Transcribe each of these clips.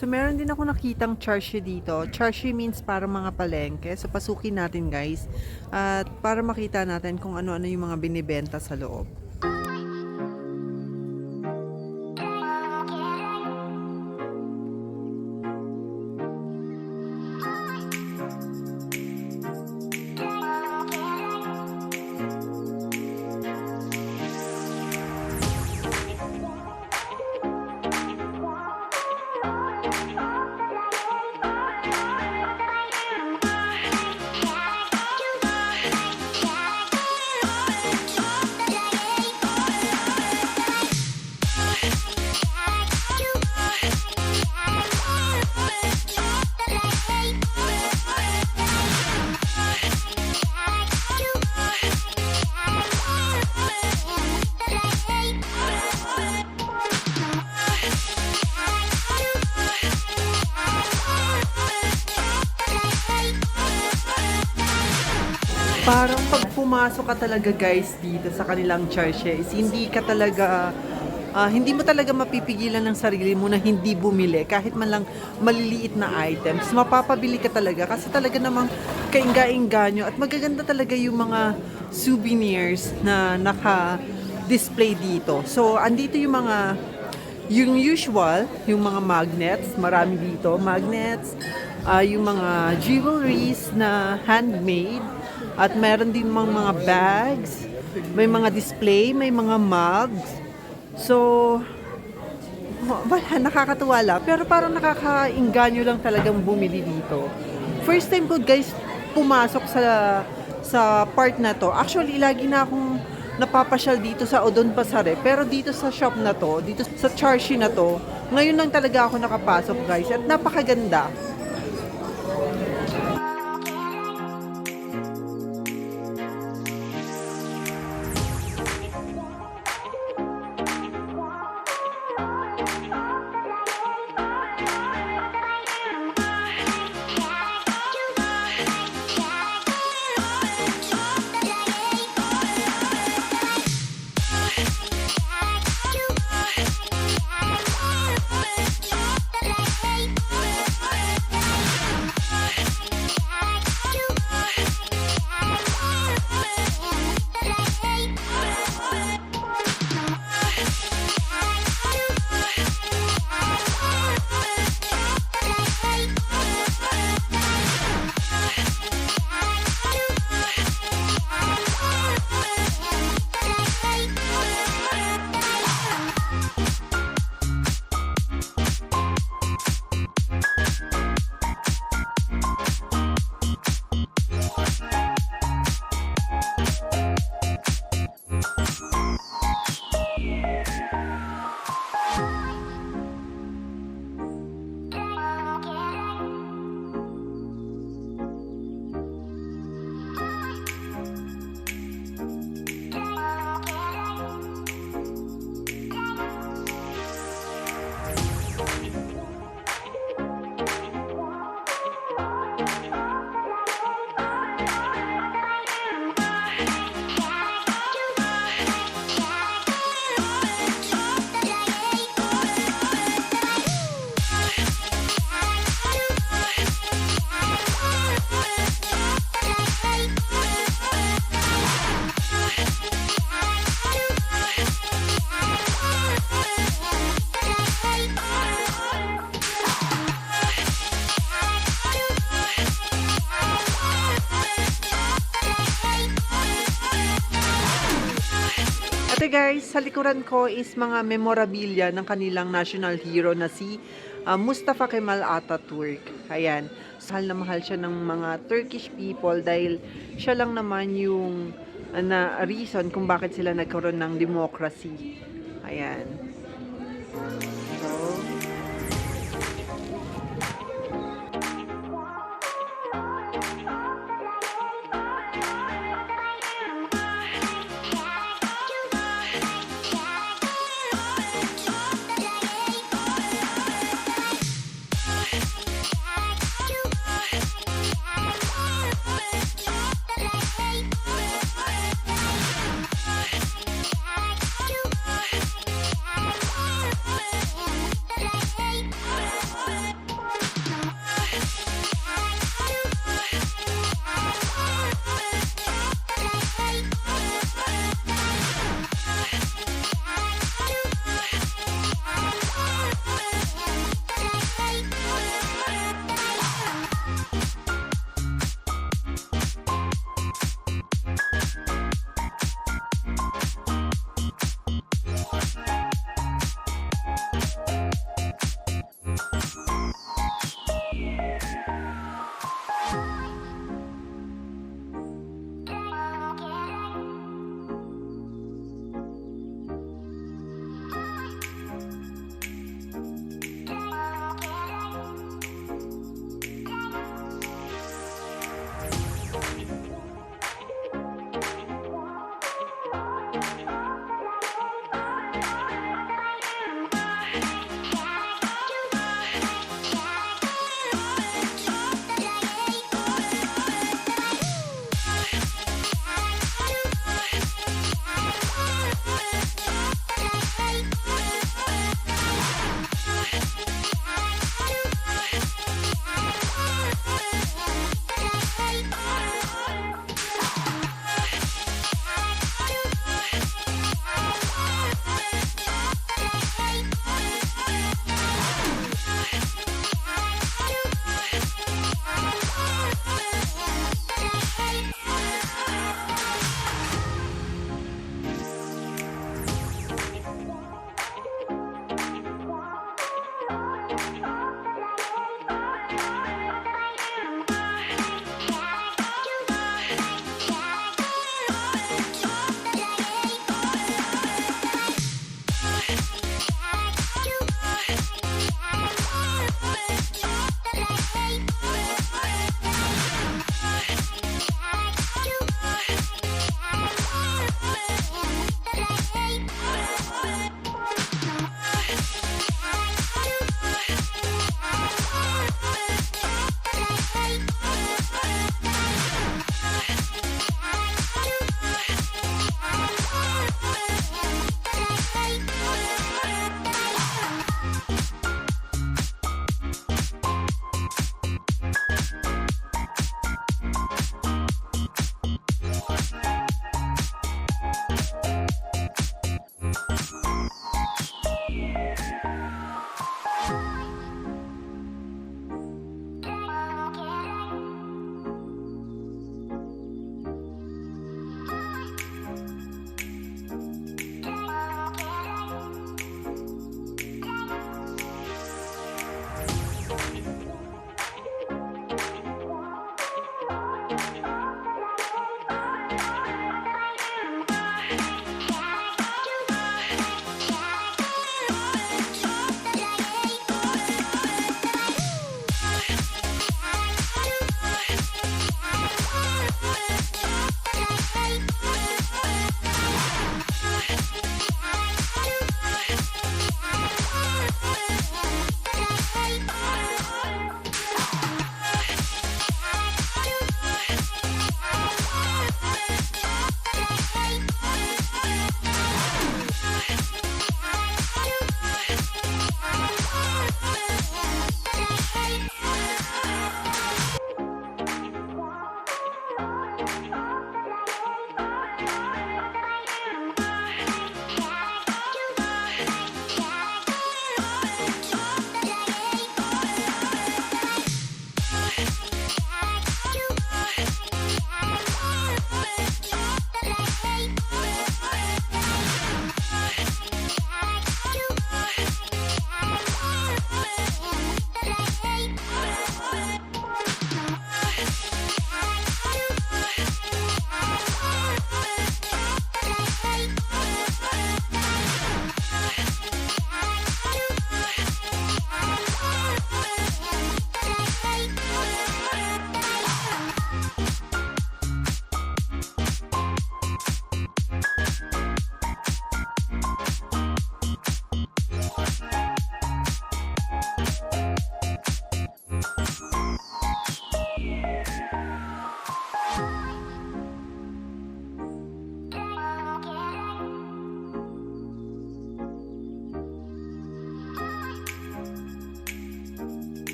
So, meron din ako nakitang church dito. Church means para mga palengke. So, pasukin natin guys. At para makita natin kung ano-ano yung mga binibenta sa loob. Parang pag pumasok ka talaga guys dito sa kanilang church is hindi mo talaga mapipigilan ng sarili mo na hindi bumili kahit man lang maliliit na items. Mapapabili ka talaga kasi talaga namang kaingga-inganyo at magaganda talaga yung mga souvenirs na naka-display dito. So, andito yung usual, yung mga magnets, marami dito, magnets, yung mga jewelries na handmade. At meron din mga bags, may mga display, may mga mugs. So, wala, nakakatuwa lang. Pero parang nakakainganyo lang talagang bumili dito. First time ko guys pumasok sa part na to. Actually, lagi na akong napapasyal dito sa Odunpazari. Pero dito sa shop na to, dito sa Charshi na to, ngayon lang talaga ako nakapasok guys. At napakaganda. Ate guys, sa likuran ko is mga memorabilia ng kanilang national hero na si Mustafa Kemal Atatürk. Ayan, mahal siya ng mga Turkish people dahil siya lang naman yung reason kung bakit sila nagkaroon ng democracy. Ayan. So,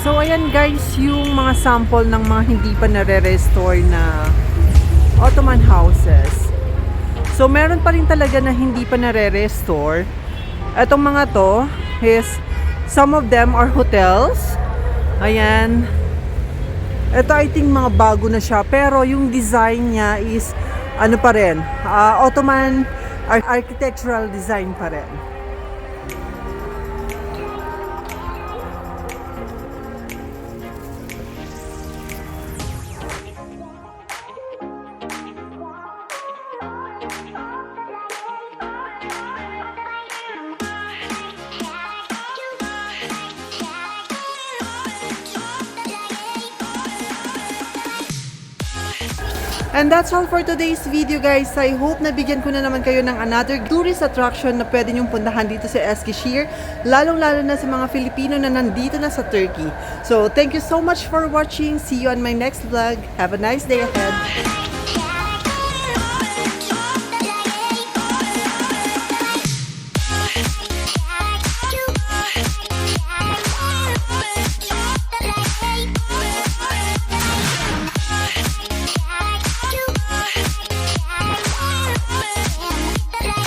So ayan guys, yung mga sample ng mga hindi pa nare-restore na Ottoman houses. So meron pa rin talaga na hindi pa nare-restore. Etong mga to is, some of them are hotels. Ayan. Ito I think mga bago na siya, pero yung design niya is ano pa rin, Ottoman architectural design pa rin. And that's all for today's video guys. I hope nabigyan ko na naman kayo ng another tourist attraction na pwede nyong puntahan dito sa Eskişehir, lalong-lalo na sa mga Filipino na nandito na sa Turkey. So thank you so much for watching. See you on my next vlog. Have a nice day ahead.